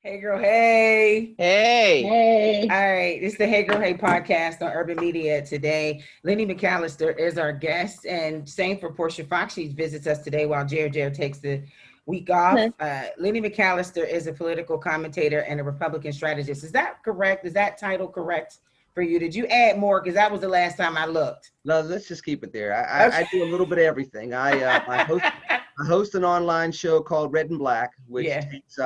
Hey girl, hey. Hey. Hey. All right, it's the Hey Girl, Hey podcast on Urban Media today. Lenny McCallister is our guest, and same for Portia Fox. She visits us today while Jared takes the week off. Lenny McCallister is a political commentator and a Republican strategist. Is that correct? Is that title correct for you? Did you add more? Because that was the last time I looked. No, let's just keep it there. I do a little bit of everything. I host an online show called Red and Black, which takes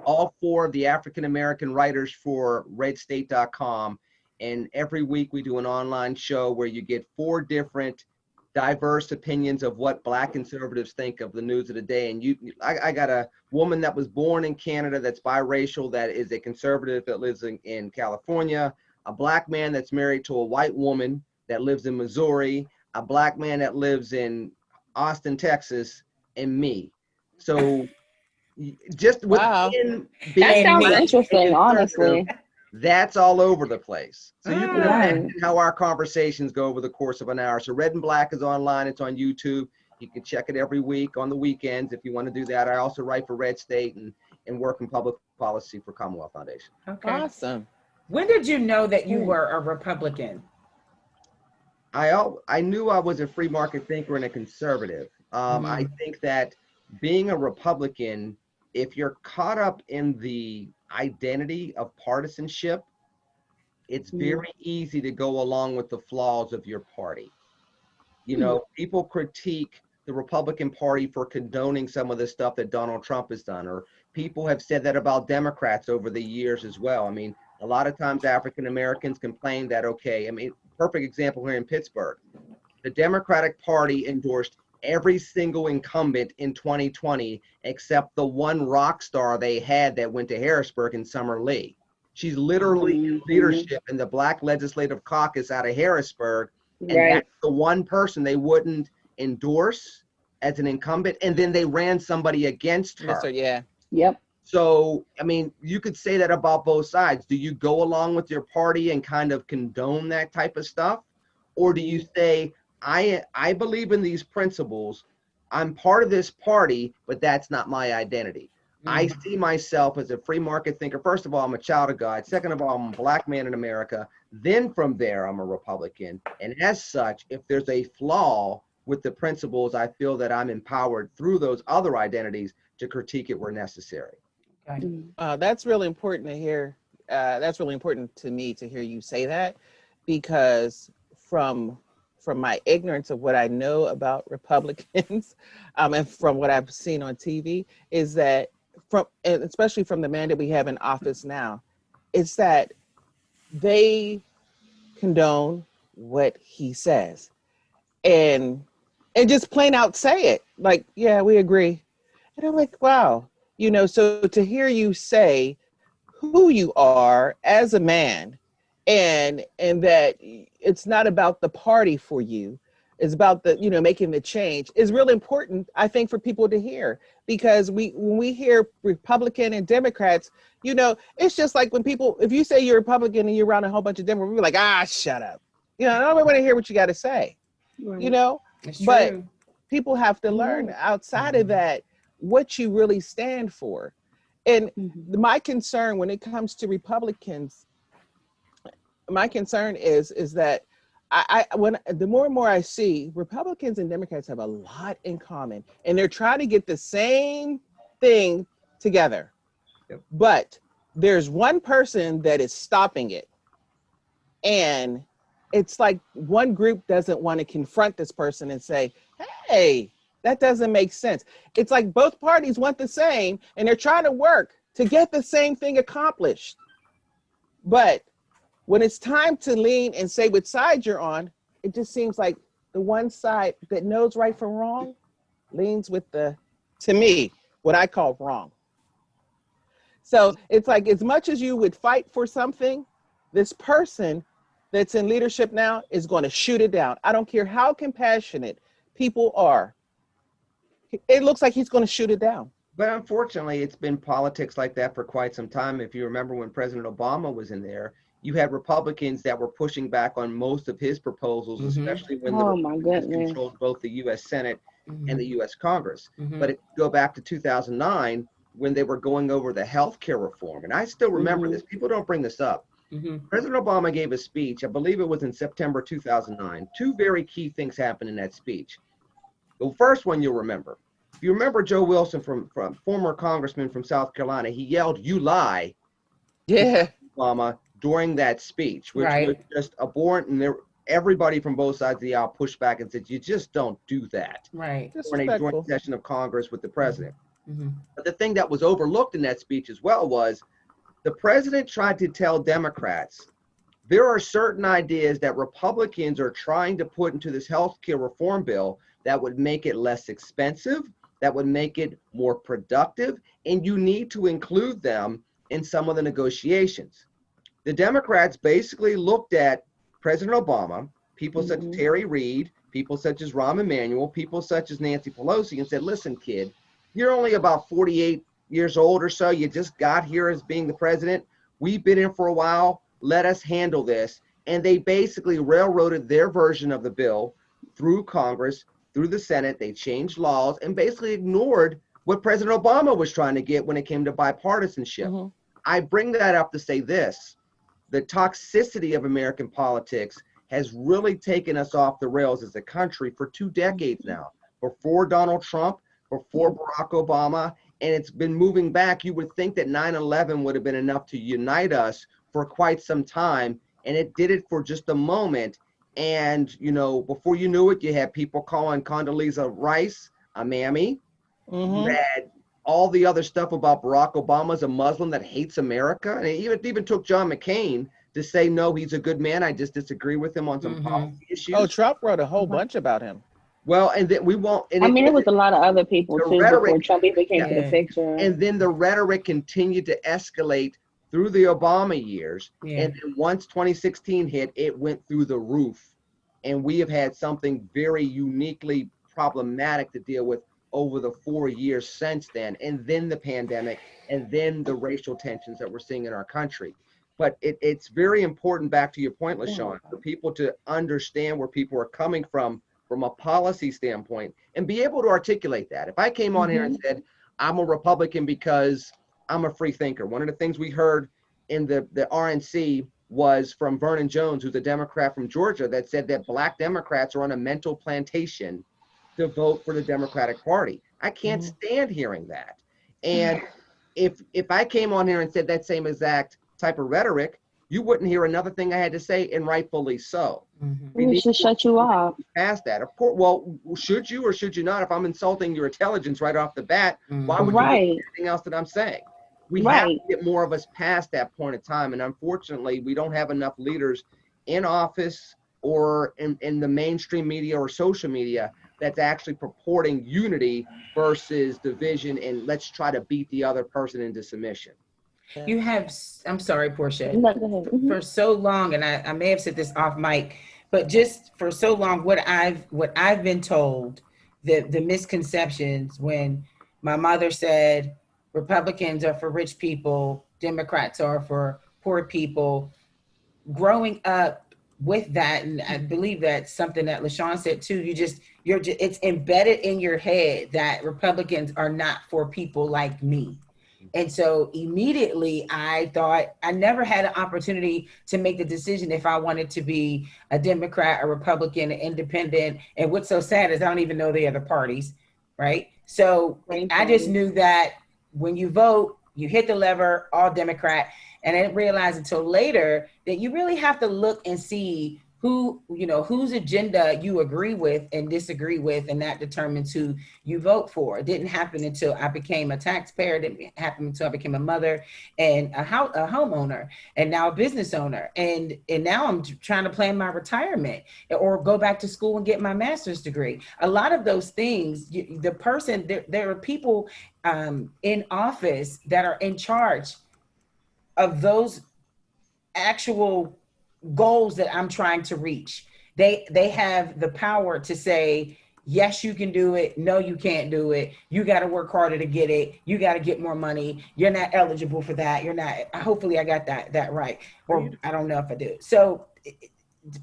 all four of the African American writers for redstate.com. And every week we do an online show where you get four different diverse opinions of what Black conservatives think of the news of the day. And I got a woman that was born in Canada that's biracial, that is a conservative that lives in California, a Black man that's married to a white woman that lives in Missouri, a Black man that lives in Austin, Texas, and me. So just within that sounds interesting, honestly. That's all over the place. So you can imagine how our conversations go over the course of an hour. So Red and Black is online. It's on YouTube. You can check it every week on the weekends if you want to do that. I also write for Red State and work in public policy for Commonwealth Foundation. Okay. Awesome. When did you know that you were a Republican? I knew I was a free market thinker and a conservative. I think that being a Republican, if you're caught up in the identity of partisanship, it's very easy to go along with the flaws of your party. You know, people critique the Republican Party for condoning some of the stuff that Donald Trump has done, or people have said that about Democrats over the years as well. I mean, a lot of times African Americans complain that, perfect example here in Pittsburgh, the Democratic Party endorsed every single incumbent in 2020 except the one rock star they had that went to Harrisburg in Summer Lee. She's literally in leadership in the Black Legislative Caucus out of Harrisburg, and that's the one person they wouldn't endorse as an incumbent, and then they ran somebody against her. Yep. So, I mean, you could say that about both sides. Do you go along with your party and kind of condone that type of stuff? Or do you say, I believe in these principles, I'm part of this party, but that's not my identity. I see myself as a free market thinker. First of all, I'm a child of God. Second of all, I'm a Black man in America. Then from there, I'm a Republican. And as such, if there's a flaw with the principles, I feel that I'm empowered through those other identities to critique it where necessary. Okay. That's really important to hear. That's really important to me to hear you say that, because from my ignorance of what I know about Republicans, and from what I've seen on TV, is that and especially from the man that we have in office now, it's that they condone what he says, and just plain out say it, like, yeah, we agree. And I'm like, wow, so to hear you say who you are as a man, and that it's not about the party for you, it's about the, making the change, is really important, I think, for people to hear. Because when we hear Republican and Democrats, it's just like when people, if you say you're Republican and you're around a whole bunch of Democrats, we're like, shut up. I don't want to hear what you got to say, It's but true. people have to learn outside of that what you really stand for. And my concern when it comes to Republicans, my concern is that when the more and more I see, Republicans and Democrats have a lot in common, and they're trying to get the same thing together. Yep. But there's one person that is stopping it. And it's like one group doesn't want to confront this person and say, hey, that doesn't make sense. It's like both parties want the same, and they're trying to work to get the same thing accomplished. But when it's time to lean and say which side you're on, it just seems like the one side that knows right from wrong leans with to me, what I call wrong. So it's like, as much as you would fight for something, this person that's in leadership now is going to shoot it down. I don't care how compassionate people are. It looks like he's going to shoot it down. But unfortunately, it's been politics like that for quite some time. If you remember when President Obama was in there, you had Republicans that were pushing back on most of his proposals, especially when the Republicans controlled both the U.S. Senate and the U.S. Congress. But if you go back to 2009, when they were going over the healthcare reform. And I still remember this. People don't bring this up. President Obama gave a speech, I believe it was in September 2009. Two very key things happened in that speech. The first one you'll remember. If you remember Joe Wilson, from former congressman from South Carolina, he yelled, "You lie," Yeah. Obama, during that speech, which was just abhorrent. And everybody from both sides of the aisle pushed back and said, "You just don't do that." Right. During a joint session of Congress with the president. But the thing that was overlooked in that speech as well was the president tried to tell Democrats there are certain ideas that Republicans are trying to put into this healthcare reform bill that would make it less expensive, that would make it more productive, and you need to include them in some of the negotiations. The Democrats basically looked at President Obama, people such as Terry Reid, people such as Rahm Emanuel, people such as Nancy Pelosi, and said, "Listen, kid, you're only about 48 years old or so. You just got here as being the president. We've been in for a while. Let us handle this." And they basically railroaded their version of the bill through Congress, through the Senate. They changed laws and basically ignored what President Obama was trying to get when it came to bipartisanship. I bring that up to say this: the toxicity of American politics has really taken us off the rails as a country for 2 decades now. Before Donald Trump, before Barack Obama, and it's been moving back. You would think that 9/11 would have been enough to unite us for quite some time, and it did it for just a moment. And, you know, before you knew it, you had people calling Condoleezza Rice a mammy. You had all the other stuff about Barack Obama's a Muslim that hates America. And it even took John McCain to say, no, he's a good man. I just disagree with him on some policy issues. Oh, Trump wrote a whole bunch about him. Well, and then we won't. And I mean, it was a lot of other people too before Trump even came to the picture. And then the rhetoric continued to escalate through the Obama years. And then once 2016 hit, it went through the roof. And we have had something very uniquely problematic to deal with over the 4 years since then. And then the pandemic, and then the racial tensions that we're seeing in our country. But it's very important, back to your point, LaShawn, for people to understand where people are coming from a policy standpoint, and be able to articulate that. If I came on here and said, I'm a Republican because I'm a free thinker, one of the things we heard in the RNC was from Vernon Jones, who's a Democrat from Georgia, that said that Black Democrats are on a mental plantation to vote for the Democratic Party. I can't stand hearing that. And if I came on here and said that same exact type of rhetoric, you wouldn't hear another thing I had to say, and rightfully so. We should shut you off. Past that, of course. Well, should you or should you not? If I'm insulting your intelligence right off the bat, why would you do anything else that I'm saying? We have to get more of us past that point of time, and unfortunately, we don't have enough leaders in office or in the mainstream media or social media that's actually purporting unity versus division, and let's try to beat the other person into submission. You have, I'm sorry, Portia, for so long, and I may have said this off mic, but just for so long, what I've been told, the misconceptions when my mother said Republicans are for rich people, Democrats are for poor people, growing up with that, and I believe that's something that LaShawn said too, it's embedded in your head that Republicans are not for people like me. And so immediately I thought I never had an opportunity to make the decision if I wanted to be a Democrat, a Republican, an independent. And what's so sad is I don't even know the other parties, right? So I just knew that when you vote, you hit the lever, all Democrat. And I didn't realize until later that you really have to look and see whose agenda you agree with and disagree with, and that determines who you vote for. It didn't happen until I became a taxpayer. It didn't happen until I became a mother and a homeowner, and now a business owner. And now I'm trying to plan my retirement or go back to school and get my master's degree. A lot of those things, there are people in office that are in charge of those actual goals that I'm trying to reach. They have the power to say, yes, you can do it. No, you can't do it. You got to work harder to get it. You got to get more money. You're not eligible for that. You're not. Hopefully I got that right. Or I don't know if I do. So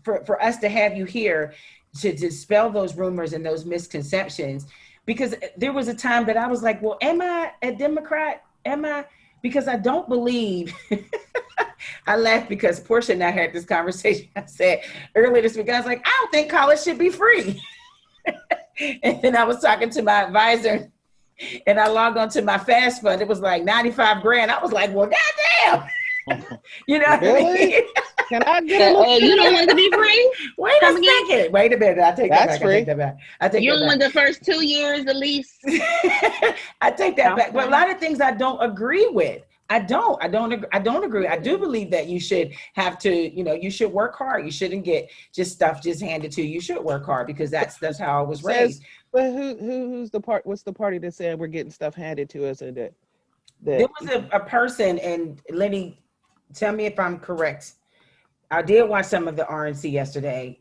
for us to have you here to dispel those rumors and those misconceptions, because there was a time that I was like, well, am I a Democrat? Because I don't believe, I laughed because Portia and I had this conversation. I said earlier this week, I was like, I don't think college should be free. And then I was talking to my advisor and I logged onto my fast fund. It was like 95 grand. I was like, well, goddamn. You know what Really? I mean? Can I get a little? You don't want to be free? Wait a second. Wait a minute. I take that That's back. free. I take that back. I take You that don't back. want the first 2 years at least? I take that back. But a lot of things I don't agree with. I don't agree. I do believe that you should have to, you should work hard. You shouldn't get just stuff just handed to you. You should work hard because that's how I was raised. But who's the part? What's the party that's saying we're getting stuff handed to us? And that there was a person, and Lenny, tell me if I'm correct. I did watch some of the RNC yesterday.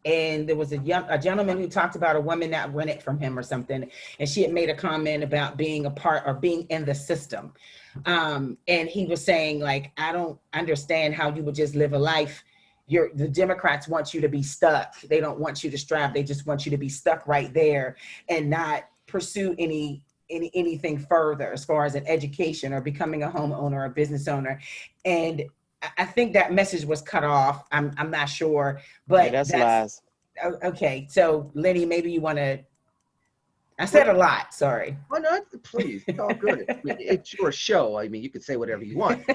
And there was a gentleman who talked about a woman that rented from him or something. And she had made a comment about being a part or being in the system. And he was saying, like, I don't understand how you would just live a life. The Democrats want you to be stuck. They don't want you to strive. They just want you to be stuck right there and not pursue anything further as far as an education or becoming a homeowner or a business owner. And I think that message was cut off. I'm not sure, but yeah, that's lies. Okay. So Lenny, maybe you want to, I said a lot, sorry. Oh, no, please, it's all good. It's your show. I mean, you can say whatever you want.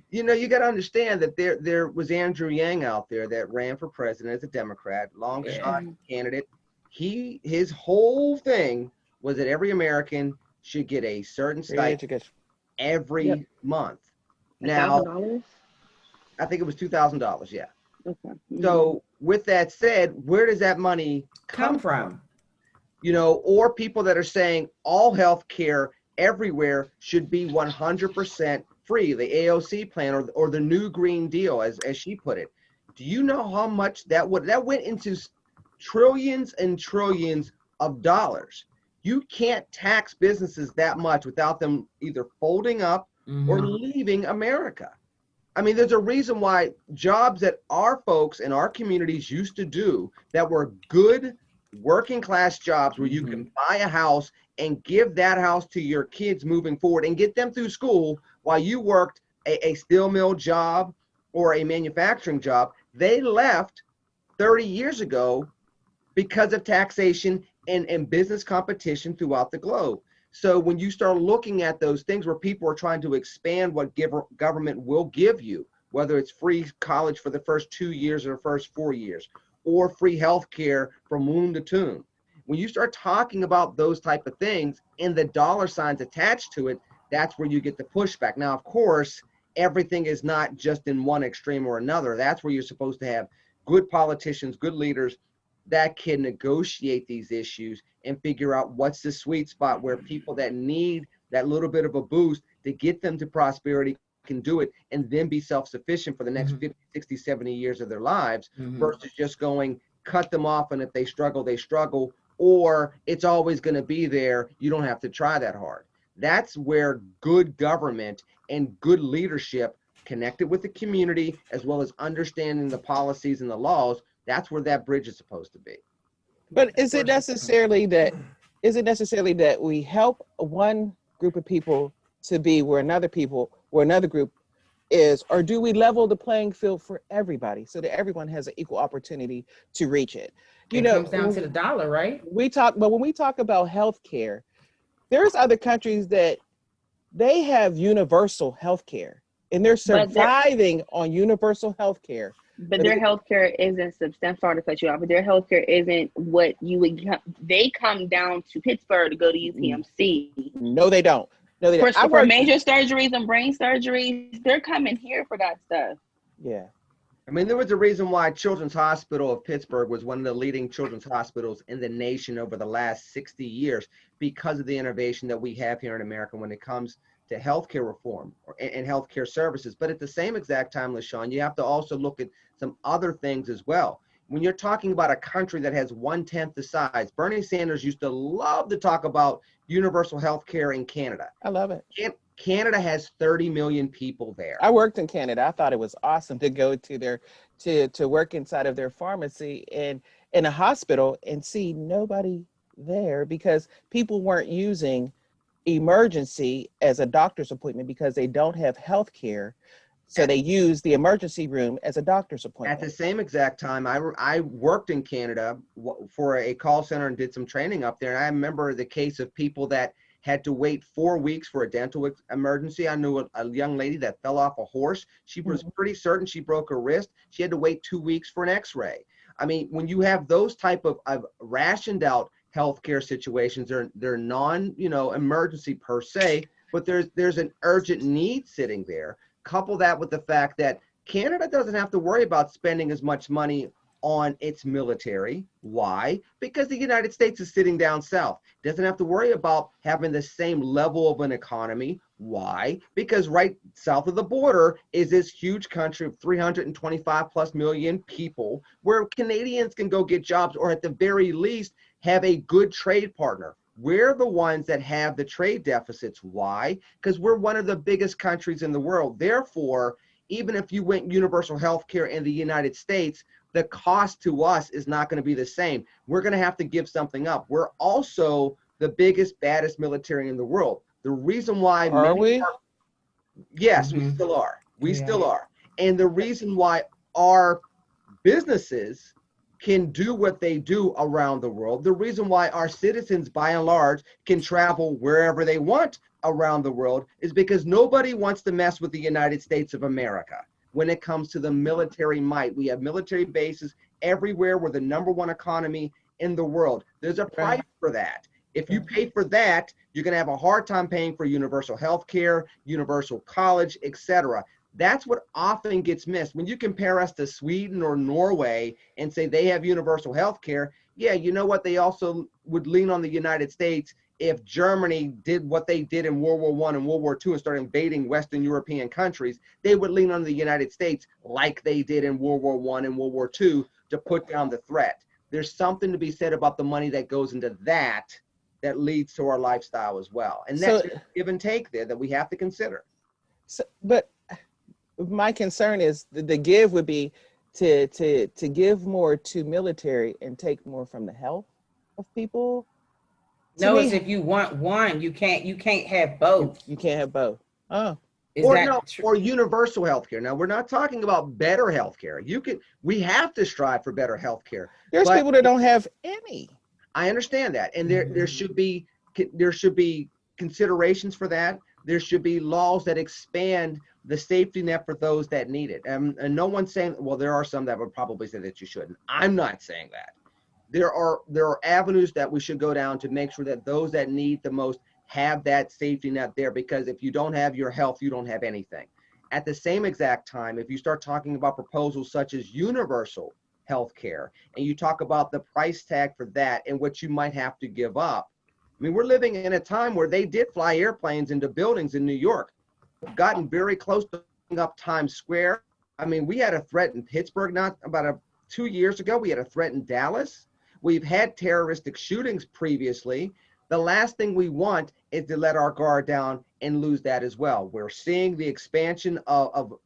You got to understand that there was Andrew Yang out there that ran for president as a Democrat, long shot candidate. His whole thing was that every American should get a certain stipend every month. Now, $1,000? I think it was $2,000. Yeah. Okay. Mm-hmm. So with that said, where does that money come from? Or people that are saying all health care everywhere should be 100% free, the AOC plan or the new Green Deal, as she put it. Do you know how much that went into trillions and trillions of dollars? You can't tax businesses that much without them either folding up or leaving America. I mean, there's a reason why jobs that our folks in our communities used to do that were good working class jobs where you can buy a house and give that house to your kids moving forward and get them through school while you worked a steel mill job or a manufacturing job, they left 30 years ago because of taxation and business competition throughout the globe. So when you start looking at those things where people are trying to expand what government will give you, whether it's free college for the first 2 years or the first 4 years, or free health care from womb to tomb, when you start talking about those type of things and the dollar signs attached to it, that's where you get the pushback. Now, of course, everything is not just in one extreme or another. That's where you're supposed to have good politicians, good leaders that can negotiate these issues and figure out what's the sweet spot where people that need that little bit of a boost to get them to prosperity can do it and then be self-sufficient for the next 50, 60, 70 years of their lives versus just going, cut them off, and if they struggle, or it's always going to be there, you don't have to try that hard. That's where good government and good leadership connected with the community, as well as understanding the policies and the laws, that's where that bridge is supposed to be. But is it necessarily that we help one group of people to be where another group is, or do we level the playing field for everybody so that everyone has an equal opportunity to reach it? It comes down to the dollar, right? But when we talk about healthcare, there's other countries that they have universal healthcare and they're surviving on universal healthcare. But their healthcare isn't substantial. Sorry to cut you off, but their healthcare isn't what you would. They come down to Pittsburgh to go to UPMC. No, they don't. No, they don't. For major surgeries and brain surgeries, they're coming here for that stuff. Yeah. I mean, there was a reason why Children's Hospital of Pittsburgh was one of the leading children's hospitals in the nation over the last 60 years because of the innovation that we have here in America when it comes to healthcare reform and healthcare services. But at the same exact time, LaShawn, you have to also look at some other things as well. When you're talking about a country that has 1/10 the size, Bernie Sanders used to love to talk about universal healthcare in Canada. I love it. Canada has 30 million people there. I worked in Canada. I thought it was awesome to go to to work inside of their pharmacy, and in a hospital and see nobody there because people weren't using emergency as a doctor's appointment because they don't have health care. So they use the emergency room as a doctor's appointment. At the same exact time, I worked in Canada for a call center and did some training up there. And I remember the case of people that had to wait 4 weeks for a dental emergency. I knew a young lady that fell off a horse. She was pretty certain she broke her wrist. She had to wait 2 weeks for an x-ray. I mean, when you have those type of rationed out healthcare situations, they're non, emergency per se, but there's an urgent need sitting there. Couple that with the fact that Canada doesn't have to worry about spending as much money on its military. Why? Because the United States is sitting down south. Doesn't have to worry about having the same level of an economy. Why? Because right south of the border is this huge country of 325 plus million people where Canadians can go get jobs or at the very least have a good trade partner. We're the ones that have the trade deficits. Why? Because we're one of the biggest countries in the world. Therefore, even if you went universal health care in the United States, the cost to us is not going to be the same. We're going to have to give something up. We're also the biggest, baddest military in the world. The reason why yes, we still are. We still are. And the reason why our businesses can do what they do around the world, the reason why our citizens by and large can travel wherever they want around the world is because nobody wants to mess with the United States of America. When it comes to the military might, we have military bases everywhere. We're the #1 economy in the world. There's a price for that. If you pay for that, you're going to have a hard time paying for universal health care, universal college, etc. That's what often gets missed. When you compare us to Sweden or Norway and say they have universal health care, yeah, you know what? They also would lean on the United States if Germany did what they did in World War I and World War II and started invading Western European countries. They would lean on the United States like they did in World War I and World War II to put down the threat. There's something to be said about the money that goes into that leads to our lifestyle as well. And that's a give and take there that we have to consider. So, but my concern is the give would be to give more to military and take more from the health of people. No, it's if you want one, you can't have both. You can't have both. Oh. Or universal health care. Now, we're not talking about better health care. We have to strive for better health care. There's people that don't have any. I understand that. And there should be considerations for that. There should be laws that expand the safety net for those that need it. And no one's saying, well, there are some that would probably say that you shouldn't. I'm not saying that. There are avenues that we should go down to make sure that those that need the most have that safety net there, because if you don't have your health, you don't have anything. At the same exact time, if you start talking about proposals such as universal health care, and you talk about the price tag for that and what you might have to give up, I mean, we're living in a time where they did fly airplanes into buildings in New York, gotten very close to up Times Square. I mean, we had a threat in Pittsburgh not about 2 years ago. We had a threat in Dallas. We've had terroristic shootings previously. The last thing we want is to let our guard down and lose that as well. We're seeing the expansion of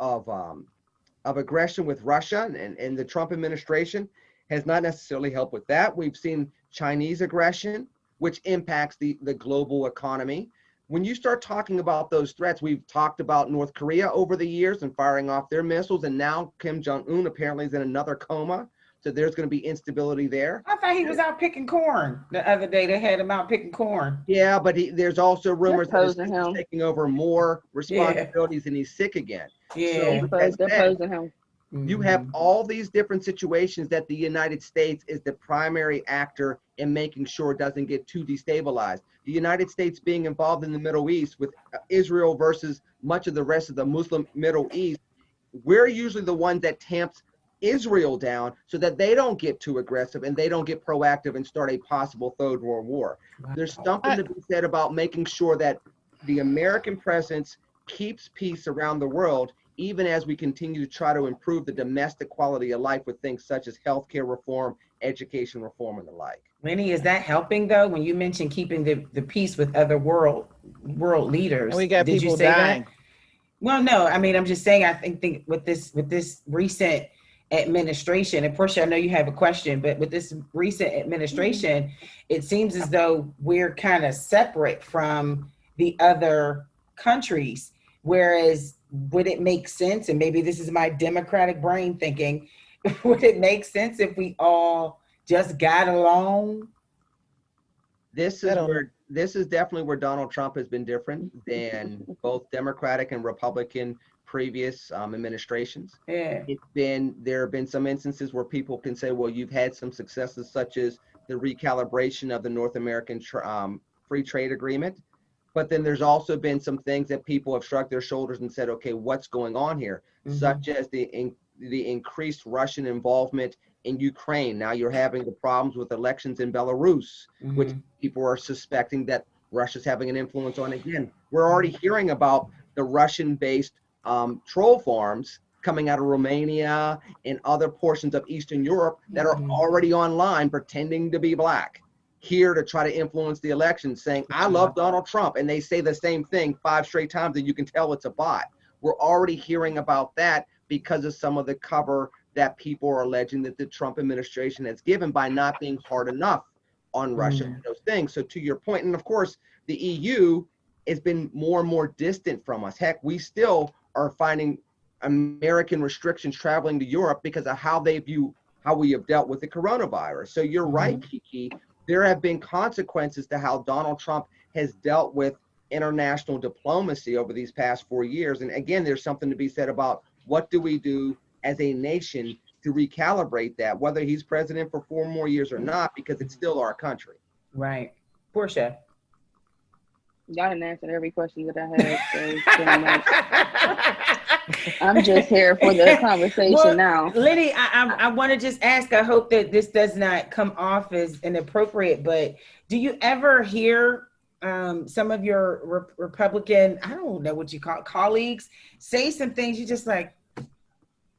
aggression with Russia, and the Trump administration has not necessarily helped with that. We've seen Chinese aggression, which impacts the global economy. When you start talking about those threats, we've talked about North Korea over the years and firing off their missiles, and now Kim Jong-un apparently is in another coma. So there's going to be instability there. I thought he was out picking corn the other day. They had him out picking corn. Yeah, but there's also rumors that he's taking over more responsibilities and he's sick again. Yeah, so you have all these different situations that the United States is the primary actor in making sure it doesn't get too destabilized. The United States being involved in the Middle East with Israel versus much of the rest of the Muslim Middle East, we're usually the one that tamps Israel down so that they don't get too aggressive and they don't get proactive and start a possible third world war. There's something to be said about making sure that the American presence keeps peace around the world, even as we continue to try to improve the domestic quality of life with things such as healthcare reform, education reform, and the like. Lenny, is that helping though? When you mentioned keeping the peace with other world leaders, and we got did people you say dying. That? Well, no, I mean, I'm just saying, I think with this recent administration, and Portia, I know you have a question, but with this recent administration, it seems as though we're kind of separate from the other countries. Whereas, would it make sense, and maybe this is my Democratic brain thinking, would it make sense if we all just got along? This is definitely where Donald Trump has been different than both Democratic and Republican previous administrations. Yeah. There have been some instances where people can say, well, you've had some successes such as the recalibration of the North American Free Trade Agreement. But then there's also been some things that people have shrugged their shoulders and said, okay, what's going on here? Such as the increased Russian involvement in Ukraine. Now you're having the problems with elections in Belarus, which people are suspecting that Russia's having an influence on. Again, we're already hearing about the Russian-based troll farms coming out of Romania and other portions of Eastern Europe that are already online pretending to be black, here to try to influence the election, saying, I love Donald Trump. And they say the same thing 5 straight times, and you can tell it's a bot. We're already hearing about that because of some of the cover that people are alleging that the Trump administration has given by not being hard enough on Russia and those things. So to your point, and of course, the EU has been more and more distant from us. Heck, we still are finding American restrictions traveling to Europe because of how we have dealt with the coronavirus. So you're right, Kiki. There have been consequences to how Donald Trump has dealt with international diplomacy over these past 4 years. And again, there's something to be said about what do we do as a nation to recalibrate that, whether he's president for 4 more years or not, because it's still our country. Right. Portia. Y'all didn't answer every question that I had. I'm just here for the conversation now. Lenny, I want to just ask, I hope that this does not come off as inappropriate, but do you ever hear some of your Republican, I don't know what you call it, colleagues, say some things you're just like,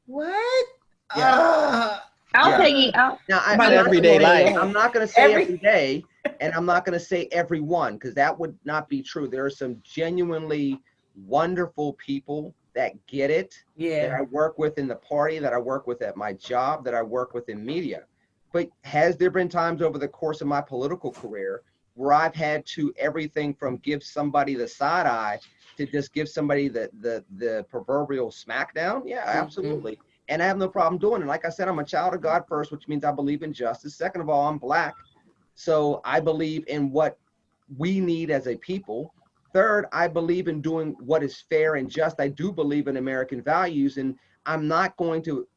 what? Yeah. I'll take it out. Now, everyday life. I'm not going to say every day, and I'm not going to say everyone, because that would not be true. There are some genuinely wonderful people that get it, that I work with in the party, that I work with at my job, that I work with in media. But has there been times over the course of my political career where I've had to everything from give somebody the side eye to just give somebody the proverbial smackdown? Yeah, absolutely. And I have no problem doing it. Like I said, I'm a child of God first, which means I believe in justice. Second of all, I'm black. So I believe in what we need as a people. Third, I believe in doing what is fair and just. I do believe in American values, and I'm not going to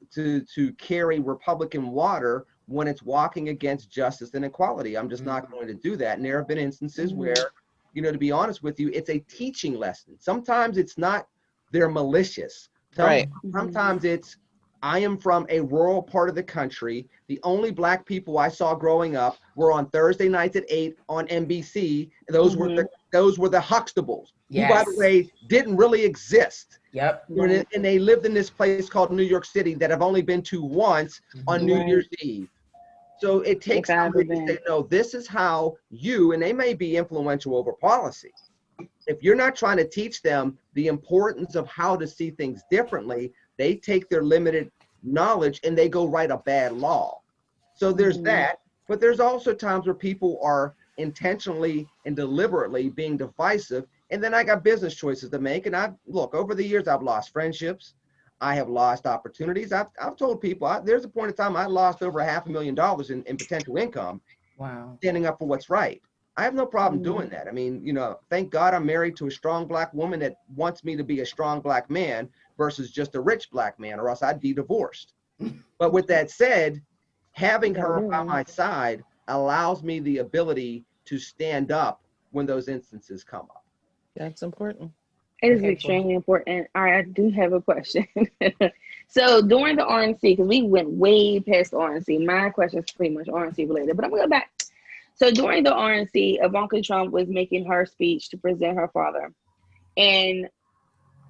carry Republican water when it's walking against justice and equality. I'm just not going to do that. And there have been instances where, to be honest with you, it's a teaching lesson. Sometimes it's not, they're malicious. Sometimes it's, I am from a rural part of the country. The only black people I saw growing up were on Thursday nights at 8 on NBC. Those were the Huxtables, who, by the way, didn't really exist. Yep. And they lived in this place called New York City that I've only been to once on New Year's Eve. So it takes somebody to say, no, this is how and they may be influential over policy. If you're not trying to teach them the importance of how to see things differently, they take their limited knowledge and they go write a bad law. So there's that, but there's also times where people are intentionally and deliberately being divisive. And then I got business choices to make. And over the years, I've lost friendships. I have lost opportunities. I've told people, there's a point in time I lost over $500,000 in potential income. Wow. Standing up for what's right. I have no problem doing that. I mean, thank God I'm married to a strong black woman that wants me to be a strong black man versus just a rich black man, or else I'd be divorced. But with that said, having her by my side allows me the ability to stand up when those instances come up. That's important. It is extremely important. All right, I do have a question. So during the RNC, because we went way past the RNC, my question is pretty much RNC related, but I'm going to go back. So during the RNC, Ivanka Trump was making her speech to present her father. And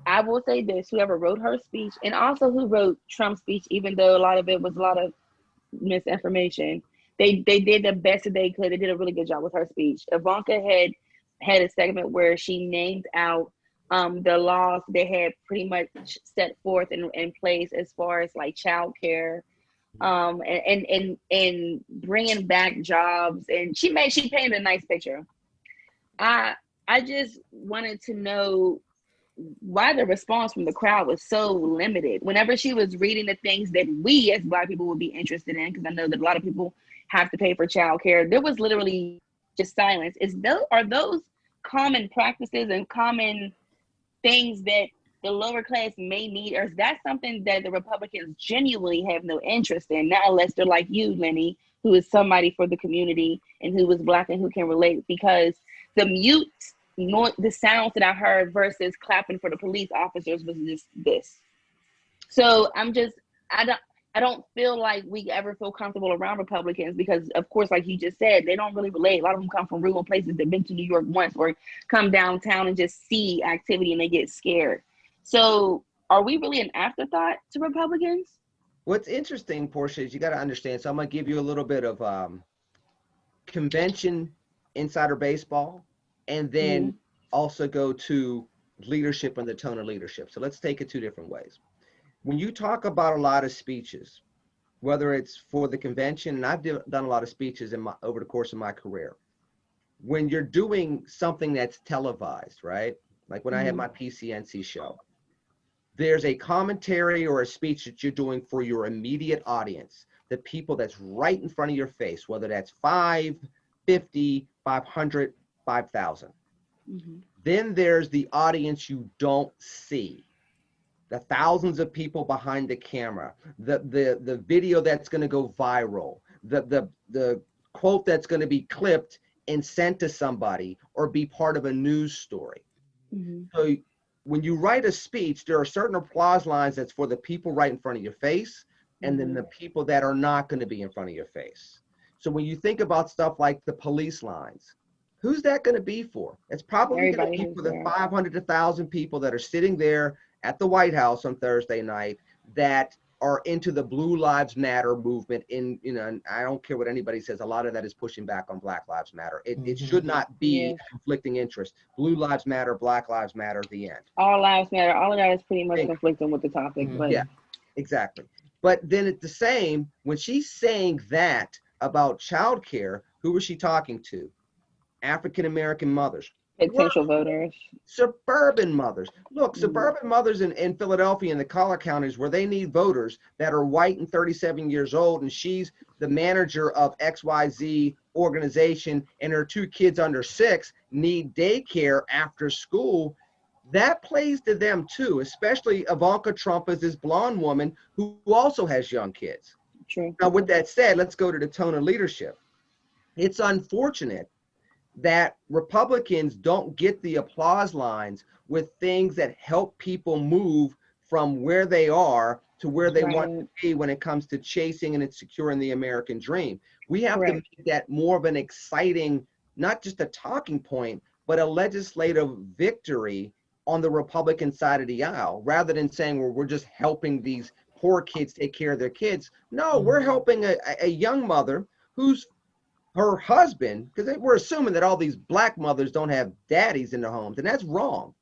I will say this, whoever wrote her speech, and also who wrote Trump's speech, even though a lot of it was a lot of misinformation, they did the best that they could. They did a really good job with her speech. Ivanka had a segment where she named out the laws they had pretty much set forth in place as far as like childcare, and bringing back jobs. And she painted a nice picture. I just wanted to know why the response from the crowd was so limited whenever she was reading the things that we as Black people would be interested in, because I know that a lot of people have to pay for childcare. There was literally just silence. Are those common practices and common things that the lower class may need, or is that something that the Republicans genuinely have no interest in? Not unless they're like you, Lenny, who is somebody for the community and who was Black and who can relate, because the the sounds that I heard versus clapping for the police officers was just this. So I don't feel like we ever feel comfortable around Republicans because, of course, like you just said, they don't really relate. A lot of them come from rural places. They've been to New York once or come downtown and just see activity and they get scared. So are we really an afterthought to Republicans? What's interesting, Portia, is you got to understand. So I'm going to give you a little bit of convention insider baseball, and then also go to leadership and the tone of leadership. So let's take it two different ways. When you talk about a lot of speeches, whether it's for the convention, and I've done a lot of speeches over the course of my career, when you're doing something that's televised, right? Like when I had my PCNC show, there's a commentary or a speech that you're doing for your immediate audience, the people that's right in front of your face, whether that's 5, 50, 500, 5,000. Then there's the audience you don't see, the thousands of people behind the camera, the video that's going to go viral, the quote that's going to be clipped and sent to somebody or be part of a news story. So when you write a speech, there are certain applause lines that's for the people right in front of your face, and then the people that are not going to be in front of your face. So when you think about stuff like the police lines, who's that going to be for? It's probably going to be for the 500 to 1,000 people that are sitting there at the White House on Thursday night that are into the Blue Lives Matter movement. And I don't care what anybody says, a lot of that is pushing back on Black Lives Matter. It should not be conflicting interest. Blue Lives Matter, Black Lives Matter, the end. All lives matter. All of that is pretty much conflicting with the topic. But yeah, exactly. But then it's the same, when she's saying that about childcare, who was she talking to? African-American mothers. Potential voters. Suburban mothers. Look, suburban mothers in Philadelphia and the collar counties where they need voters that are white and 37 years old, and she's the manager of XYZ organization, and her 2 kids under 6 need daycare after school. That plays to them too, especially Ivanka Trump is this blonde woman who also has young kids. True. Now, with that said, let's go to the tone of leadership. It's unfortunate that Republicans don't get the applause lines with things that help people move from where they are to where they want to be when it comes to chasing and securing the American dream. We have to make that more of an exciting, not just a talking point, but a legislative victory on the Republican side of the aisle, rather than saying, well, we're just helping these poor kids take care of their kids. No, we're helping a young mother who's her husband, because we're assuming that all these Black mothers don't have daddies in their homes, and that's wrong.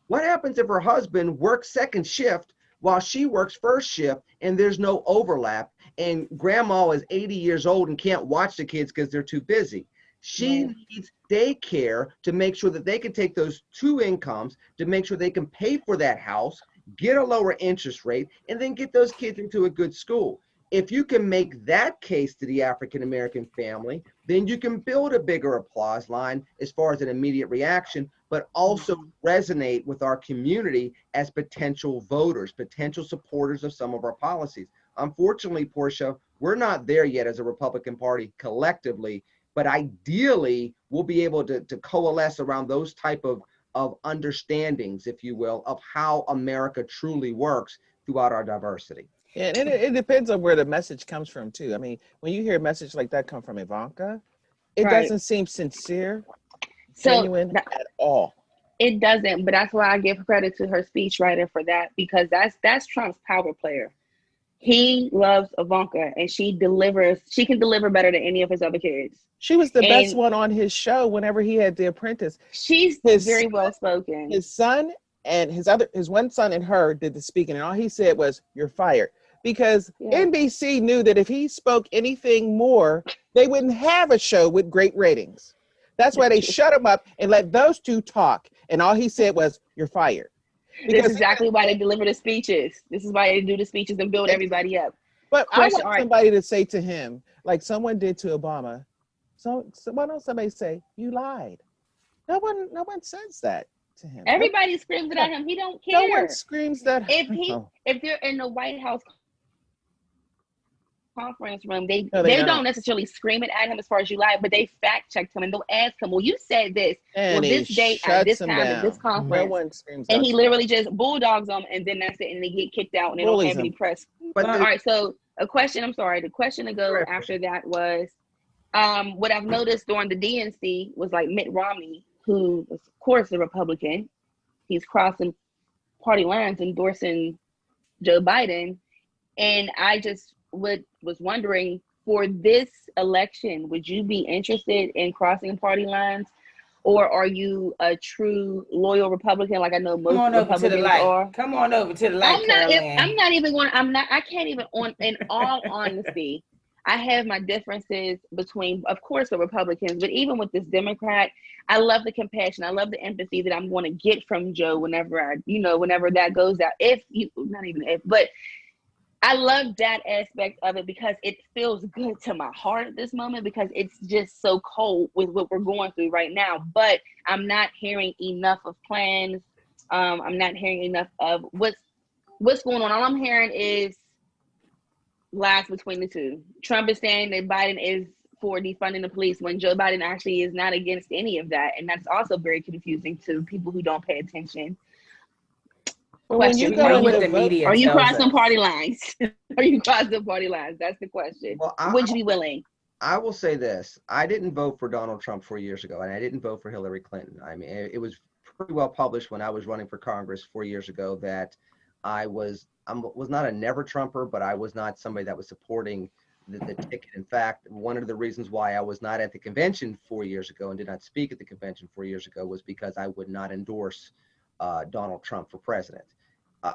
What happens if her husband works second shift while she works first shift and there's no overlap, and grandma is 80 years old and can't watch the kids because they're too busy? She needs daycare to make sure that they can take those 2 incomes to make sure they can pay for that house, get a lower interest rate, and then get those kids into a good school. If you can make that case to the African-American family, then you can build a bigger applause line as far as an immediate reaction, but also resonate with our community as potential voters, potential supporters of some of our policies. Unfortunately, Portia, we're not there yet as a Republican Party collectively, but ideally we'll be able to coalesce around those type of understandings, if you will, of how America truly works throughout our diversity. Yeah, and it depends on where the message comes from too. I mean, when you hear a message like that come from Ivanka, it doesn't seem sincere, genuine at all. It doesn't, but that's why I give credit to her speechwriter for that, because that's Trump's power player. He loves Ivanka, and she can deliver better than any of his other kids. She was the best And one on his show whenever he had The Apprentice. she's very well spoken. His son and his one son and her did the speaking, and all he said was, "You're fired." Because NBC knew that if he spoke anything more, they wouldn't have a show with great ratings. That's why they shut him up and let those two talk. And all he said was, "You're fired." Because this is exactly why they deliver the speeches. This is why they do the speeches and build everybody up. But I want somebody to say to him, like someone did to Obama, why don't somebody say, "You lied"? No one says that to him. Everybody screams it at him. He don't care. No one screams that. If they're in the White House conference room, they don't necessarily scream it at him as far as "you lied," but they fact checked him and they'll ask him, "Well, you said this. And well, this date at this time at this conference." No one screams. And he literally just bulldogs them, and then that's it, and they get kicked out, and they don't have any press. But all right, so the question to go after that was, what I've noticed during the DNC was like Mitt Romney, who is of course a Republican, he's crossing party lines endorsing Joe Biden, and I just was wondering, for this election, would you be interested in crossing party lines, or are you a true loyal Republican like I know most Republicans are? Come on over to the light. I can't even in all honesty, I have my differences between, of course, the Republicans, but even with this Democrat, I love the compassion. I love the empathy that I'm going to get from Joe whenever that goes out. But I love that aspect of it because it feels good to my heart at this moment, because it's just so cold with what we're going through right now. But I'm not hearing enough of plans. I'm not hearing enough of what's going on. All I'm hearing is lies between the two. Trump is saying that Biden is for defunding the police when Joe Biden actually is not against any of that. And that's also very confusing to people who don't pay attention. Question: are you crossing party lines? Are you crossing party lines? That's the question. Well, would you be willing? I will say this: I didn't vote for Donald Trump 4 years ago, and I didn't vote for Hillary Clinton. I mean, it was pretty well published when I was running for Congress 4 years ago that I was not a never Trumper, but I was not somebody that was supporting the ticket. In fact, one of the reasons why I was not at the convention 4 years ago and did not speak at the convention 4 years ago was because I would not endorse Donald Trump for president.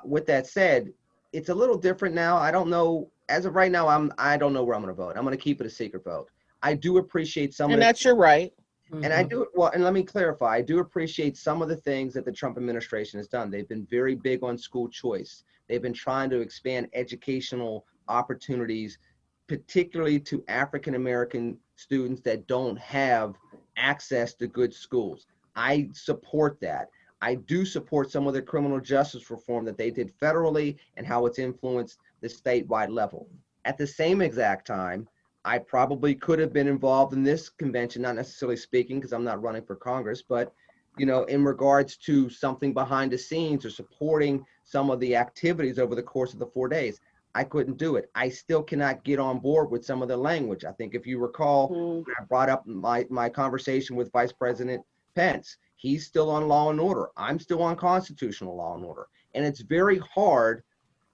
With that said, it's a little different now. I don't know. As of right now, I don't know where I'm going to vote. I'm going to keep it a secret vote. I do appreciate some of and that's your right. And I do, well, and let me clarify, I do appreciate some of the things that the Trump administration has done. They've been very big on school choice. They've been trying to expand educational opportunities, particularly to African-American students that don't have access to good schools. I support that. I do support some of the criminal justice reform that they did federally and how it's influenced the statewide level. At the same exact time, I probably could have been involved in this convention, not necessarily speaking because I'm not running for Congress, but in regards to something behind the scenes or supporting some of the activities over the course of the 4 days. I couldn't do it. I still cannot get on board with some of the language. I think if you recall, when I brought up my conversation with Vice President Pence, he's still on law and order. I'm still on constitutional law and order. And it's very hard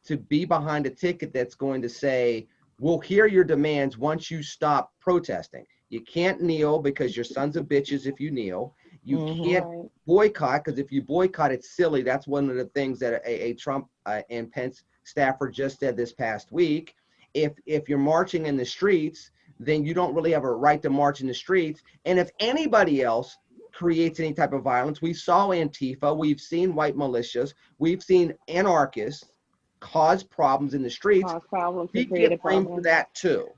to be behind a ticket that's going to say, we'll hear your demands once you stop protesting. You can't kneel because you're sons of bitches if you kneel. You can't boycott because if you boycott, it's silly. That's one of the things that a Trump and Pence staffer just said this past week. If you're marching in the streets, then you don't really have a right to march in the streets. And if anybody else creates any type of violence, we saw Antifa, we've seen white militias, we've seen anarchists cause problems in the streets. We get blamed for that too.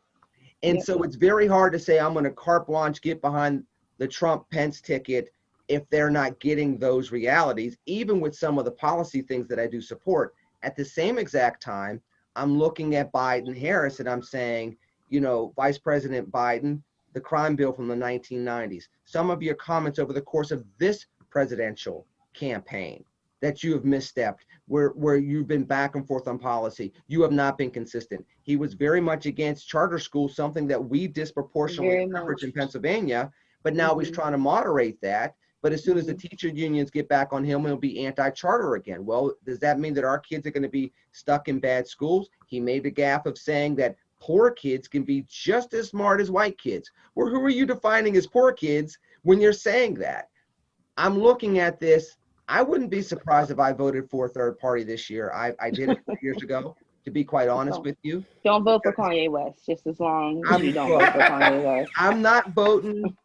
And so it's very hard to say I'm going to carte blanche get behind the Trump-Pence ticket if they're not getting those realities, even with some of the policy things that I do support. At the same exact time, I'm looking at Biden-Harris and I'm saying, Vice President Biden, the crime bill from the 1990s, some of your comments over the course of this presidential campaign that you have misstepped, where you've been back and forth on policy. You have not been consistent. He was very much against charter schools, something that we disproportionately coverage in Pennsylvania, but now he's trying to moderate that. But as soon as the teacher unions get back on him, he'll be anti-charter again. Well, does that mean that our kids are going to be stuck in bad schools? He made the gaffe of saying that poor kids can be just as smart as white kids. Well, who are you defining as poor kids when you're saying that? I'm looking at this. I wouldn't be surprised if I voted for a third party this year. I did it 4 years ago, to be quite honest with you. Don't vote for Kanye West, just as long as you don't vote for Kanye West. I'm not voting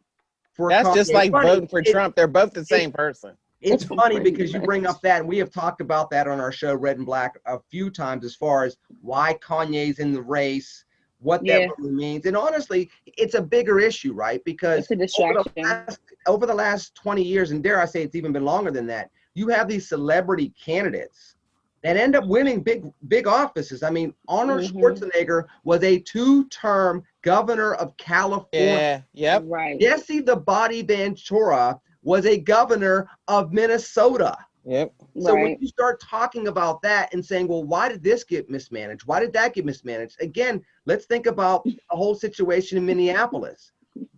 for That's Kanye. just like voting for Trump. They're both the same person. It's funny because you bring up that, and we have talked about that on our show, Red and Black, a few times as far as why Kanye's in the race, what that really means. And honestly, it's a bigger issue, right? Because it's a distraction. Over the last 20 years, and dare I say it's even been longer than that, you have these celebrity candidates that end up winning big offices. I mean, Arnold Schwarzenegger was a 2-term governor of California. Yeah, right. Jesse the Body Ventura was a governor of Minnesota. Yep. So when you start talking about that and saying, well, why did this get mismanaged? Why did that get mismanaged? Again, let's think about the whole situation in Minneapolis.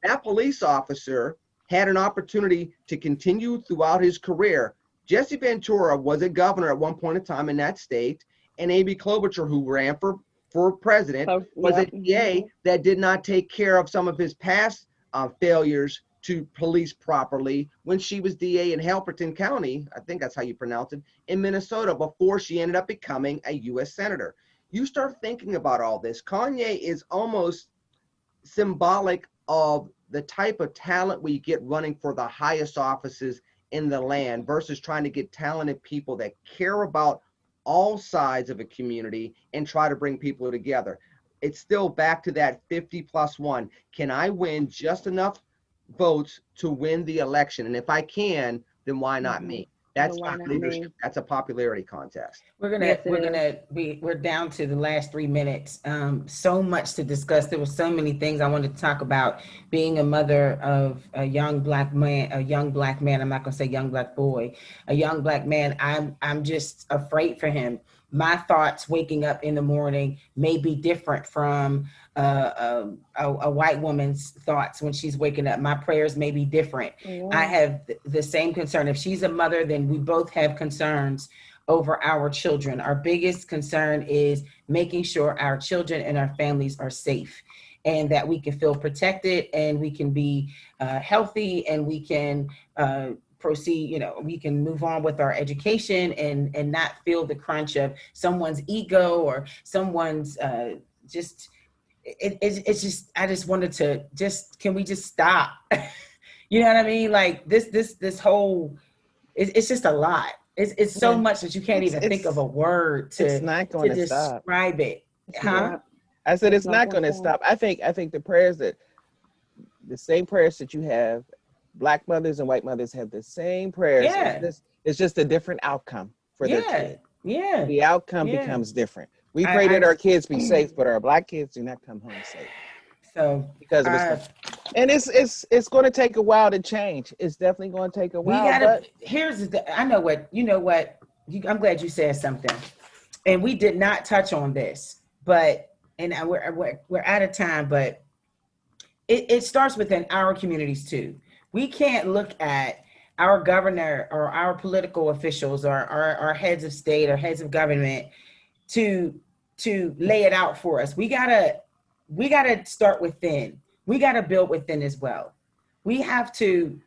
That police officer had an opportunity to continue throughout his career. Jesse Ventura was a governor at one point in time in that state, and Amy Klobuchar, who ran for president, was a DA that did not take care of some of his past failures to police properly when she was DA in Halberton County, I think that's how you pronounce it, in Minnesota, before she ended up becoming a U.S. Senator. You start thinking about all this. Kanye is almost symbolic of the type of talent we get running for the highest offices in the land versus trying to get talented people that care about all sides of a community and try to bring people together. It's still back to that 50+1. Can I win just enough votes to win the election? And if I can, then why not me? That's not leadership. That's a popularity contest. We're down to the last 3 minutes. So much to discuss. There were so many things I wanted to talk about. Being a mother of a young black man. I'm not gonna say young black boy, a young black man. I'm just afraid for him. My thoughts waking up in the morning may be different from a white woman's thoughts when she's waking up. My prayers may be different. I have the same concern. If she's a mother, then we both have concerns over our children. Our biggest concern is making sure our children and our families are safe, and that we can feel protected, and we can be healthy, and we can proceed, we can move on with our education and not feel the crunch of someone's ego or someone's it's just, I just wanted to can we just stop? You know what I mean? Like this whole, it's just a lot. It's so much that you can't even think of a word to describe it. Huh? I said, it's not going to stop. I think the prayers the same prayers that you have, Black mothers and white mothers have the same prayers. Yeah. It's just a different outcome for their kid. Yeah. The outcome becomes different. We pray that our kids be safe, but our Black kids do not come home safe. So because of this, and it's going to take a while to change. It's definitely going to take a while. I'm glad you said something, and we did not touch on this, but we're out of time. But it starts within our communities too. We can't look at our governor or our political officials or our heads of state or heads of government to lay it out for us. We gotta start within. We gotta build within as well. We have to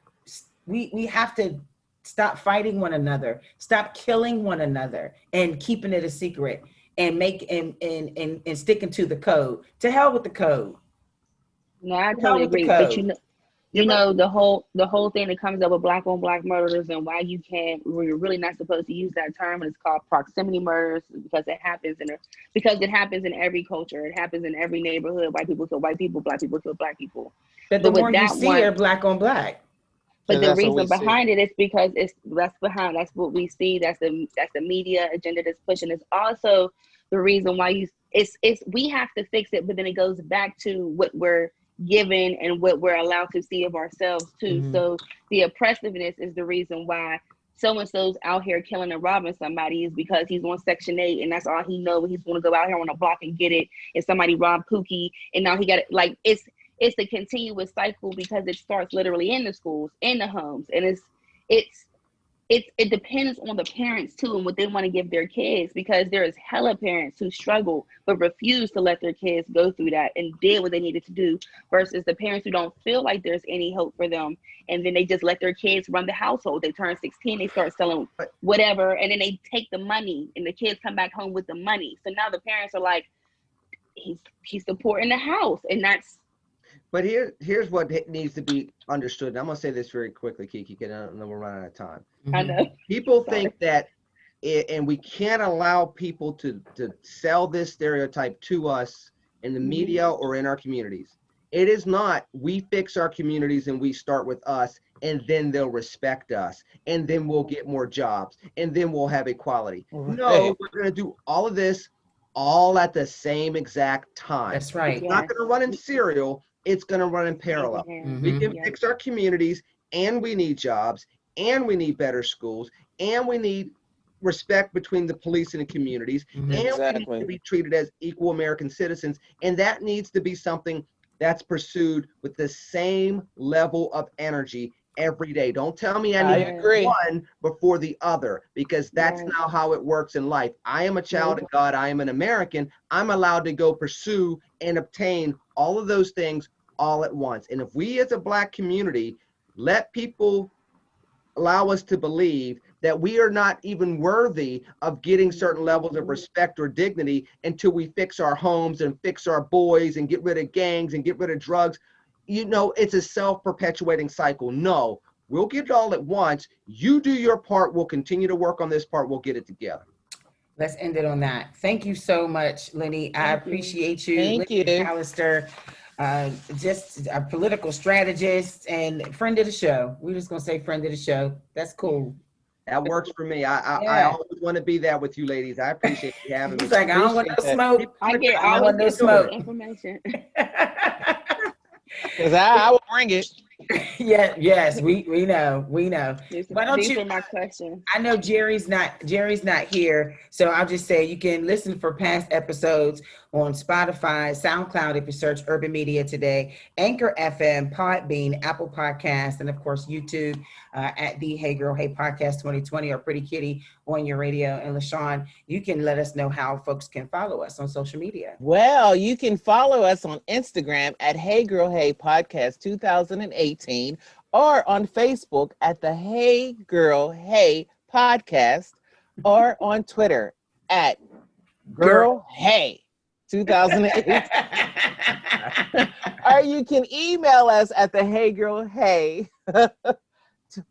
stop fighting one another, stop killing one another, and keeping it a secret, and and sticking to the code. To hell with the code. No, I totally agree. But the whole thing that comes up with Black on Black murders and why we're really not supposed to use that term, and it's called proximity murders because it happens in every culture. It happens in every neighborhood. White people kill white people, Black people kill Black people. But the more you see are Black on Black. But the reason behind it is because that's what we see. That's the media agenda that's pushing. It's also the reason why we have to fix it, but then it goes back to what we're given and what we're allowed to see of ourselves too. Mm-hmm. So the oppressiveness is the reason why so-and-so's out here killing and robbing somebody is because he's on Section 8 and that's all he knows. He's going to go out here on a block and get it. And somebody robbed Pookie and now he got it. Like it's a continuous cycle because it starts literally in the schools, in the homes. And it depends on the parents too and what they want to give their kids, because there is hella parents who struggle but refuse to let their kids go through that and did what they needed to do, versus the parents who don't feel like there's any hope for them, and then they just let their kids run the household. They turn 16, they start selling whatever, and then they take the money and the kids come back home with the money. So now the parents are like, he's supporting the house, and that's. But here's what needs to be understood. And I'm going to say this very quickly, Kiki, because I know we're running out of time. I know. People think that, and we can't allow people to sell this stereotype to us in the media or in our communities. It is not, we fix our communities and we start with us, and then they'll respect us, and then we'll get more jobs, and then we'll have equality. Right. No, we're going to do all of this all at the same exact time. That's right. It's not going to run in serial. It's going to run in parallel. We can fix our communities, and we need jobs, and we need better schools, and we need respect between the police and the communities, and we need to be treated as equal American citizens. And that needs to be something that's pursued with the same level of energy every day. Don't tell me I need one before the other, because that's not how it works in life. I am a child of God. I am an American. I'm allowed to go pursue and obtain all of those things all at once. And if we as a Black community let people allow us to believe that we are not even worthy of getting certain levels of respect or dignity until we fix our homes and fix our boys and get rid of gangs and get rid of drugs, you know, it's a self-perpetuating cycle. No, we'll get it all at once. You do your part. We'll continue to work on this part. We'll get it together. Let's end it on that. Thank you so much, Lenny. I appreciate you. Thank you. Lenny McCallister, just a political strategist and friend of the show. We're just going to say friend of the show. That's cool. That works for me. I always want to be that with you ladies. I appreciate you having me. He's like, I don't want no smoke. I get I all want no this smoke. information. Because I will bring it. Yes, we know. Why don't These you? are my questions. I know Jerry's not here, so I'll just say you can listen for past episodes on Spotify, SoundCloud if you search Urban Media Today, Anchor FM, Podbean, Apple Podcasts, and of course YouTube at the Hey Girl Hey Podcast 2020 or Pretty Kitty on your radio. And LaShawn, you can let us know how folks can follow us on social media. Well, you can follow us on Instagram at Hey Girl Hey Podcast 2018 or on Facebook at the Hey Girl Hey Podcast or on Twitter at Girl Hey 2018. Or you can email us at the Hey Girl Hey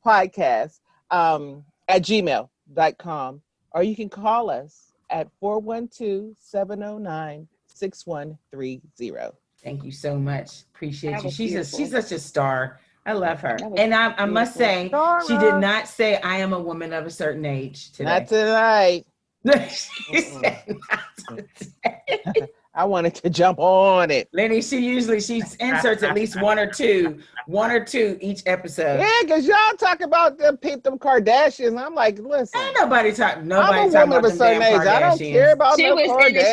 podcast at gmail.com, or you can call us at 412-709-6130. Thank you so much. Appreciate That you. was She's beautiful. such a star. I love her. That was And I must say, Dora. she did not say I am a woman of a certain age today. Not tonight. She said not today. I wanted to jump on it. Lenny, she inserts at least one or two each episode. Yeah, because y'all talk about them Kardashians. I'm like, listen. Ain't nobody I'm a talking woman about of a them certain damn age. I don't Kardashians. care about She no was saying that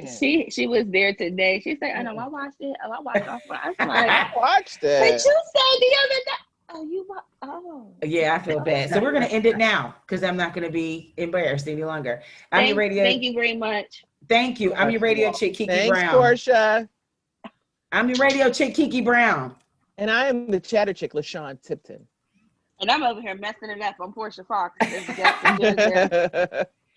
Kardashians. she was there today. She said, "I know I watched it. Oh, I watched off. I was like, I watched but it. you said the other day. Oh, you wa- oh. Yeah, I feel bad. So we're gonna end it now because I'm not gonna be embarrassed any longer. I'm your radio. Thank you very much. Thank you. I'm your radio chick, Kiki Thanks, Brown. Portia. I'm your radio chick, Kiki Brown. And I am the chatter chick, LaShawn Tipton. And I'm over here messing it up on Portia Fox.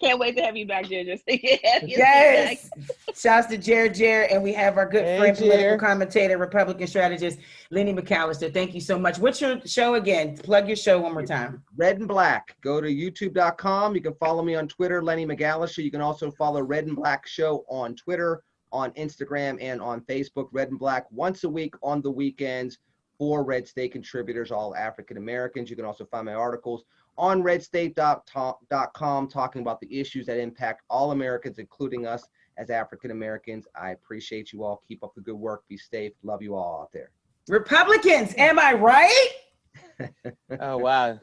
Can't wait to have you back, Ginger. Yes. Shouts to Jared, and we have our good friend, political Jared. commentator, Republican strategist, Lenny McCallister. Thank you so much. What's your show again? Plug your show one more time. Red and Black. Go to youtube.com. You can follow me on Twitter, Lenny McCallister. You can also follow Red and Black Show on Twitter, on Instagram, and on Facebook. Red and Black once a week on the weekends for Red State contributors, all African Americans. You can also find my articles on redstate.com talking about the issues that impact all Americans, including us as African Americans. I appreciate you all. Keep up the good work. Be safe. Love you all out there. Republicans, am I right? Oh, wow.